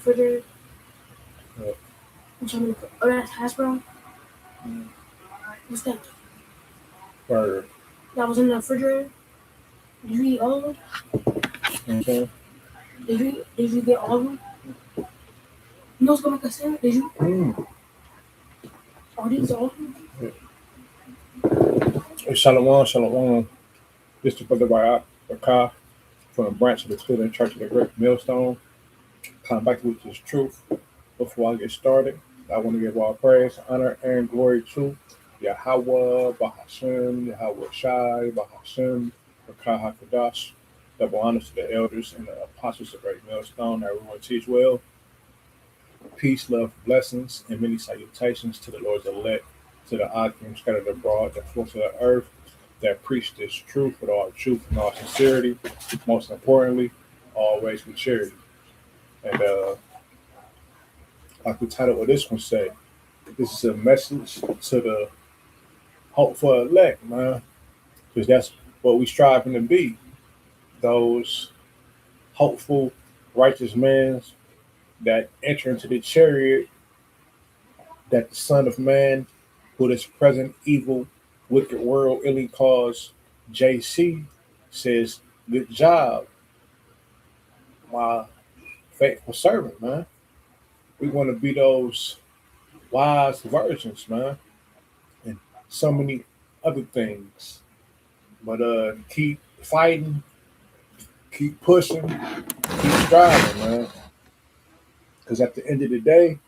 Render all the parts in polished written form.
refrigerator. Yeah. You told me to put, oh, that's hash brown. Mm. What's that? Burger. That was in the refrigerator. Did you eat all of them? Okay. Did you get all of them? You know what's going to make a sandwich? Did you? Mm. Are these all of them? Shalom, shalom. This is Brother Bakah from the branch of the Cleveland Church of the Great Millstone. Come back with this truth. Before I get started, I want to give all praise, honor, and glory to Yahweh, Bahashem, Yahweh Shai, Bahashem, Bakah HaKadosh. Double honors to the elders and the apostles of Great Millstone. Everyone teach well. Peace, love, blessings, and many salutations to the Lord's elect, to the Akim scattered abroad, the force of the earth, that preach this truth with all truth and all sincerity. Most importantly, always with charity. And like the title of this one say, this is a message to the hopeful elect, man, because that's what we striving to be. Those hopeful, righteous men that enter into the chariot that the Son of Man, who this present evil, wicked world illy calls JC, says, "Good job, my faithful servant, man." We want to be those wise virgins, man, and so many other things. But keep fighting, keep pushing, keep striving, man. Because at the end of the day,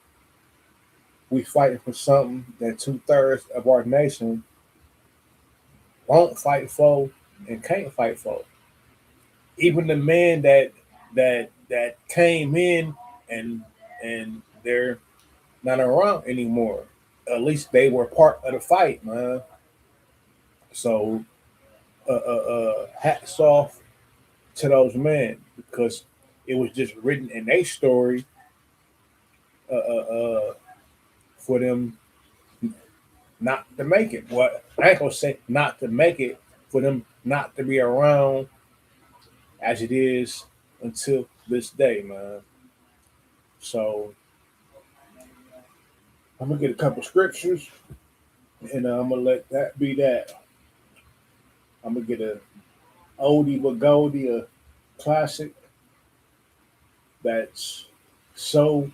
we fighting for something that 2/3 of our nation won't fight for and can't fight for. Even the men that came in and they're not around anymore. At least they were part of the fight, man. So hats off to those men because it was just written in a story uh, uh, uh, for them not to make it. What I ain't gonna say not to make it, for them not to be around as it is until this day, man. So I'm gonna get a couple scriptures and I'm gonna let that be that. I'm gonna get a oldie but goldie, a classic that's so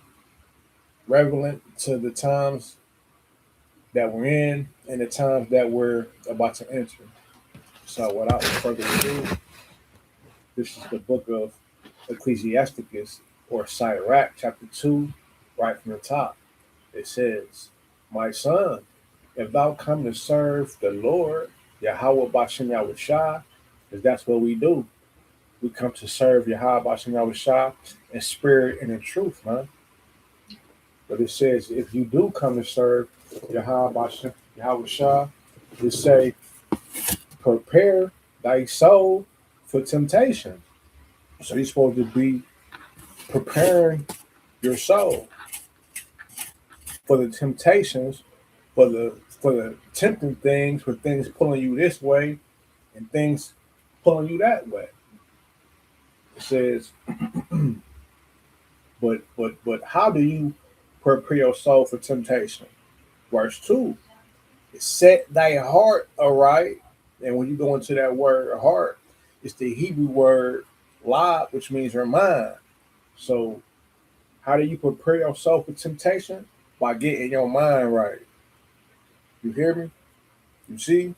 relevant to the times that we're in and the times that we're about to enter. So without further ado, this is the book of Ecclesiasticus or Sirach, chapter 2, right from the top. It says, "My son, if thou come to serve the Lord, Yahweh Bashem Yahweh Shah, because that's what we do. We come to serve Yahweh Bashem Yahweh Shah in spirit and in truth, man. But it says, if you do come to serve Yahweh Bashem Yahweh Shah, it say, prepare thy soul for temptation." So you're supposed to be preparing your soul for the temptations, for the tempting things, for things pulling you this way and things pulling you that way. It says, but how do you prepare your soul for temptation? Verse 2. Set thy heart aright. And when you go into that word heart, it's the Hebrew word lab, which means your mind. So how do you prepare yourself for temptation? By getting your mind right. You hear me? You see?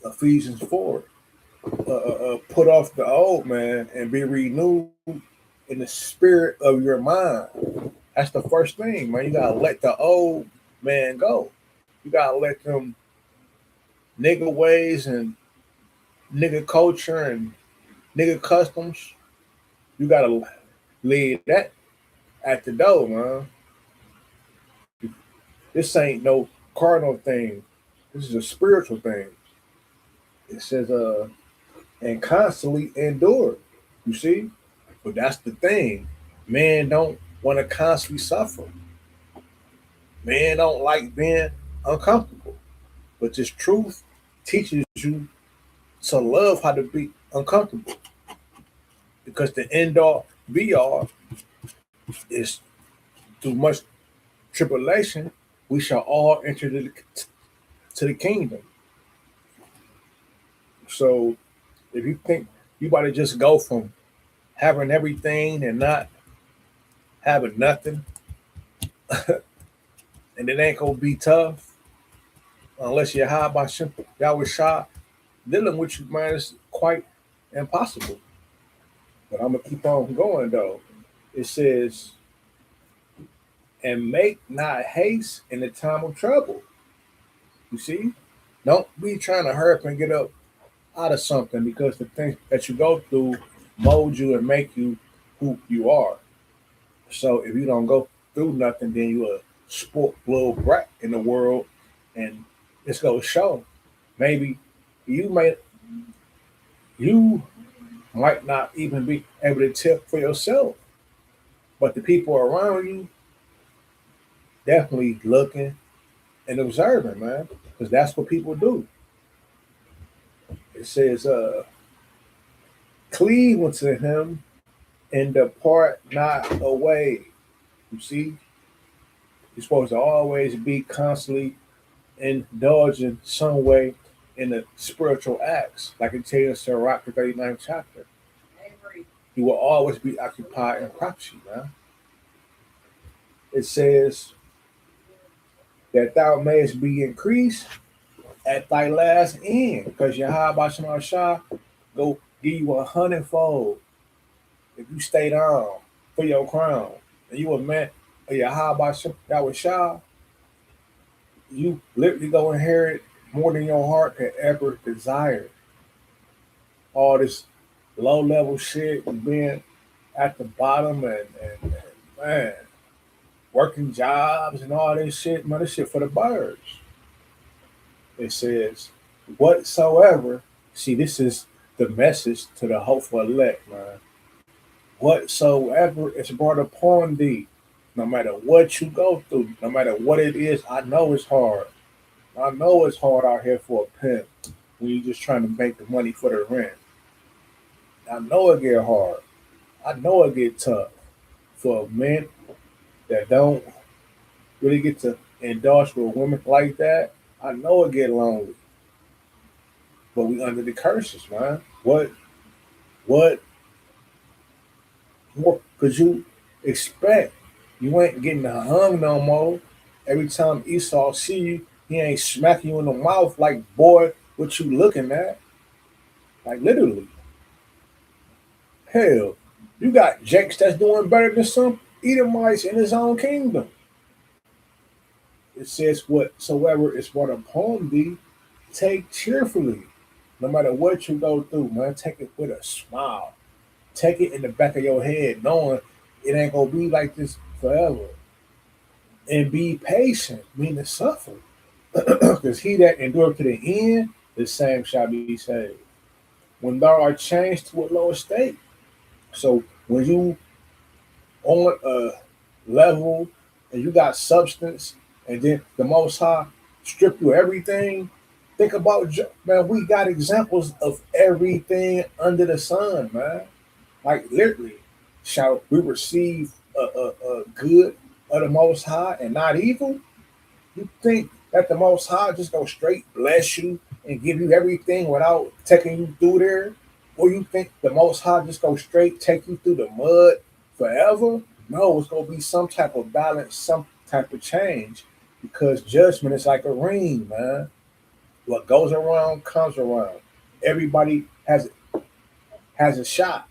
Ephesians 4. Put off the old man and be renewed in the spirit of your mind. That's the first thing, man. You gotta let the old man go. You gotta let them nigga ways and nigga culture and nigga customs. You gotta leave that at the door, man. This ain't no carnal thing. This is a spiritual thing. It says, and constantly endure. You see? But that's the thing. Man don't want to constantly suffer. Man don't like being uncomfortable. But this truth teaches you to love how to be uncomfortable. Because the end all be all It's through much tribulation we shall all enter to the kingdom. So if you think you about to just go from having everything and not having nothing, and it ain't gonna be tough unless you're high by simple y'all was shot, dealing with you, man, is quite impossible. But I'm gonna keep on going though. It says, and make not haste in the time of trouble. You see? Don't be trying to hurry up and get up out of something because the things that you go through mold you and make you who you are. So if you don't go through nothing, then you a sport little brat in the world, and it's gonna show. Maybe you may you might not even be able to tell for yourself, but the people around you definitely looking and observing, man, because that's what people do. It says, cleave unto him and depart not away. You see, you're supposed to always be constantly indulging some way in the spiritual acts, like it tells us in Sirach, the 39th chapter. You will always be occupied in prophecy, man. It says that thou mayest be increased at thy last end, because Yahweh Shem Shah go give you 100-fold if you stay down for your crown. And you a man of Yahweh Shem Shah, you literally go inherit more than your heart could ever desire. All this low level shit and being at the bottom and man, working jobs and all this shit, man, this shit for the birds. It says, whatsoever, see, this is the message to the hopeful elect, man. Whatsoever is brought upon thee, no matter what you go through, no matter what it is, I know it's hard. I know it's hard out here for a pimp when you're just trying to make the money for the rent. I know it get hard. I know it get tough for men that don't really get to indulge with women like that. I know it get lonely, but we under the curses, man. What more could you expect? You ain't getting hung no more. Every time Esau see you, he ain't smacking you in the mouth like, boy, what you looking at? Like literally. Hell, you got Jakes that's doing better than some Edomites in his own kingdom. It says, whatsoever is brought upon thee, take cheerfully. No matter what you go through, man, take it with a smile. Take it in the back of your head, knowing it ain't gonna be like this forever. And be patient, meaning suffer. Because he that endureth to the end, the same shall be saved. When thou art changed to a lower state. So when you on a level and you got substance, and then the Most High strip you everything. Think about, man. We got examples of everything under the sun, man. Like literally, shall we receive a good of the Most High and not evil? You think that the Most High just go straight bless you and give you everything without taking you through there? Or you think the Most High just go straight take you through the mud forever? No, it's gonna be some type of balance, some type of change, because judgment is like a ring, man. What goes around comes around. Everybody has a shot.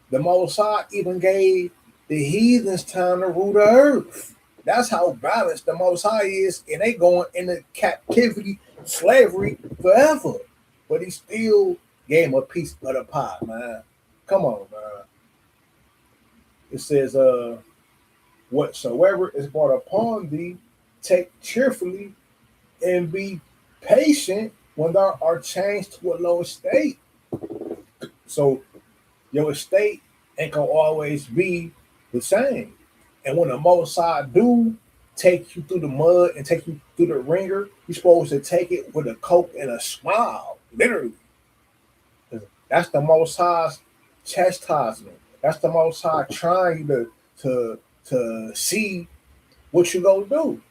The Most High even gave the heathens time to rule the earth. That's how balanced the Most High is, and they going into captivity, slavery forever. But he still gave him a piece of the pie, man. Come on, man. It says, whatsoever is brought upon thee, take cheerfully and be patient when thou art changed to a lower state. So your estate ain't gonna always be the same. And when the Most High do take you through the mud and take you through the ringer, you're supposed to take it with a coke and a smile, literally. That's the Most High's chastisement. That's the Most High trying to to see what you gonna do.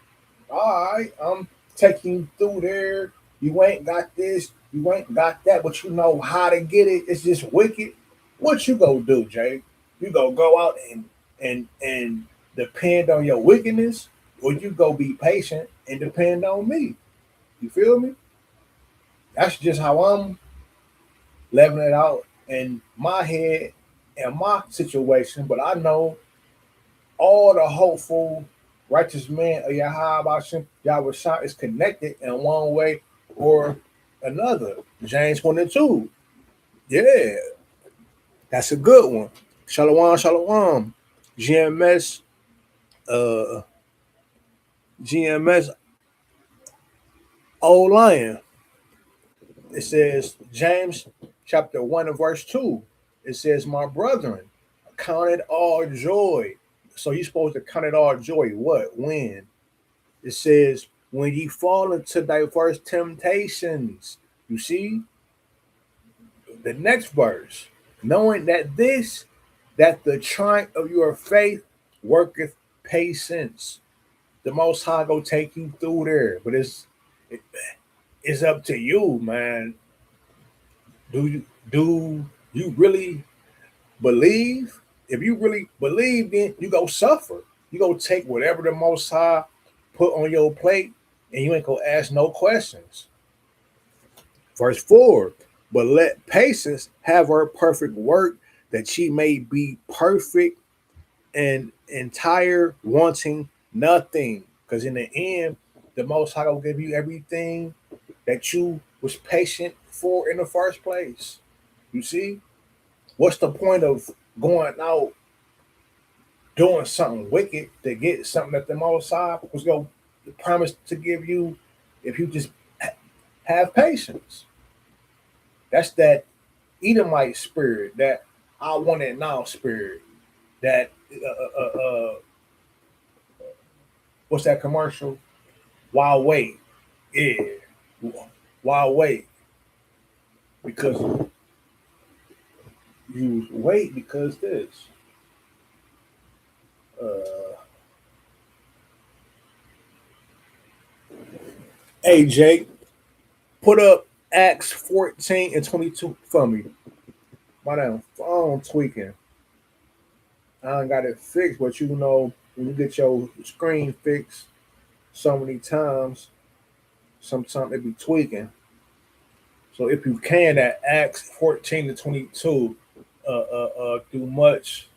All right, I'm taking you through there. You ain't got this, you ain't got that, but you know how to get it. It's just wicked. What you gonna do, Jay? You gonna go out and depend on your wickedness, or you go be patient and depend on me? You feel me? That's just how I'm leveling it out in my head and my situation. But I know all the hopeful, righteous men of Yahweh Shah is connected in one way or another. James 1 and 2. Yeah, that's a good one. Shalom, shalom. GMS, uh, GMS Old Lion. It says, James chapter 1 and verse 2. It says, my brethren, count it all joy. So you're supposed to count it all joy. What? When? It says, when ye fall into diverse temptations. You see? The next verse. Knowing that the trying of your faith worketh patience. The Most High go take you through there. But it, it's up to you, man. Do you really believe? If you really believe, then you go suffer. You go take whatever the Most High put on your plate, and you ain't gonna ask no questions. Verse 4. But let patience have her perfect work, that she may be perfect and entire, wanting nothing. Because in the end, the Most High will give you everything that you was patient for in the first place. You see? What's the point of going out doing something wicked to get something that the Most High was going to promise to give you if you just have patience? That's that Edomite spirit, that I want it now spirit, that what's that commercial? Why wait? Yeah, why wait? Because you wait because this. Uh, hey Jake, put up Acts 14 and 22 for me. My damn phone tweaking. I got it fixed, but you know when you get your screen fixed so many times, sometimes it be tweaking. So if you can, at Acts 14 to 22, through much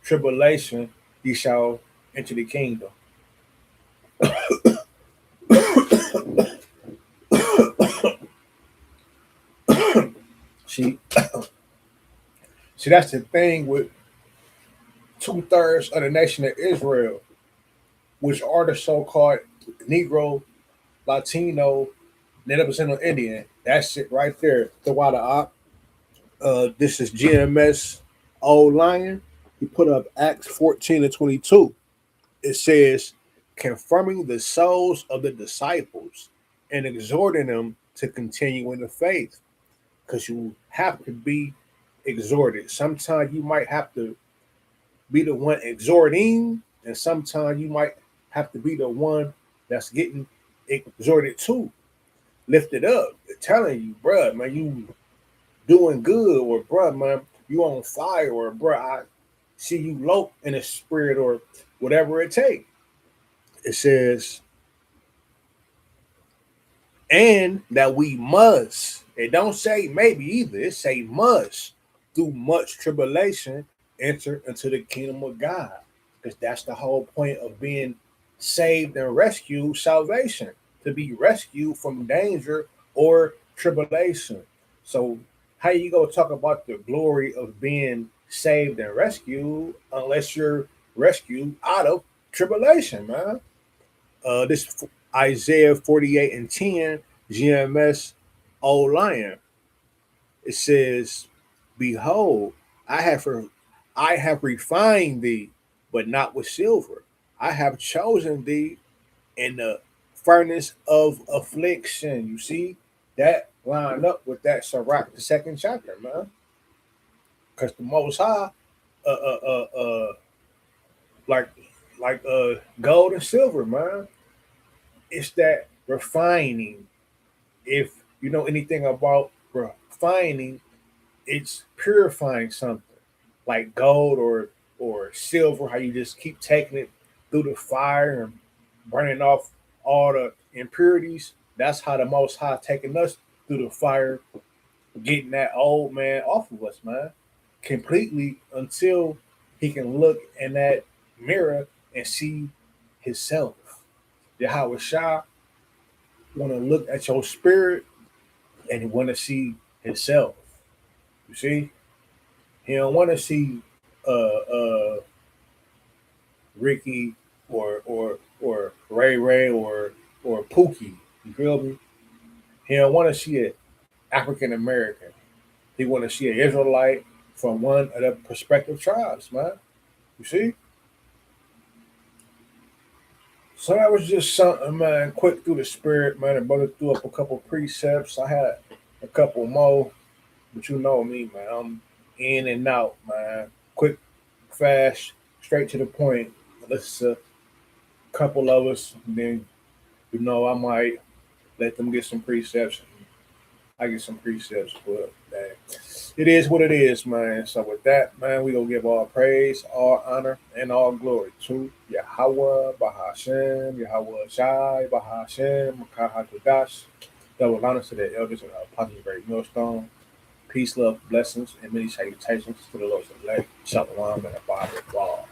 tribulation, ye shall enter the kingdom. See, see, that's the thing with 2/3 of the nation of Israel, which are the so-called Negro, Latino, Native American Indian. That's it right there. The water op. This is GMS Old Lion. He put up Acts 14 and 22. It says, confirming the souls of the disciples and exhorting them to continue in the faith. Because you have to be exhorted. Sometimes you might have to be the one exhorting, and sometimes you might have to be the one that's getting exhorted to. Lifted up, telling you, bruh, man, you doing good, or bruh, man, you on fire, or bruh, I see you low in the spirit, or whatever it takes. It says, and that we must. It don't say maybe either. It say must through much tribulation enter into the kingdom of God. Because that's the whole point of being saved and rescued, salvation, to be rescued from danger or tribulation. So how you gonna talk about the glory of being saved and rescued unless you're rescued out of tribulation, man? This Isaiah 48 and 10, GMS Old Lion. It says, behold, I have I have refined thee, but not with silver. I have chosen thee in the furnace of affliction. You see, that lined up with that Sirach, the second chapter, man. Because the Most High uh, uh, uh, uh, like gold and silver, man. It's that refining. If you know anything about refining, it's purifying something like gold or silver. How you just keep taking it through the fire and burning off all the impurities. That's how the Most High taking us through the fire, getting that old man off of us, man, completely until he can look in that mirror and see himself. Yahweh Shah want to look at your spirit and he want to see himself. You see, he don't want to see Ricky or Ray Ray or Pookie. You feel me? He don't want to see an African American. He want to see an Israelite from one of the prospective tribes, man. You see? So that was just something, man. Quick through the spirit, man. And brother threw up a couple precepts. I had a couple more, but you know me, man. I'm in and out, man. Quick, fast, straight to the point. Listen to a couple of us, and then I might let them get some precepts. I get some precepts, but man, it is what it is, man. So with that, man, we gonna give all praise, all honor, and all glory to Yahweh, Bahashem, Yahweh Shai, Bahashem, Makahatodash. Double honor to the elders of our Apostle Great Millstone. Peace, love, blessings, and many salutations to the Lord's elect. Shalom and a Bible.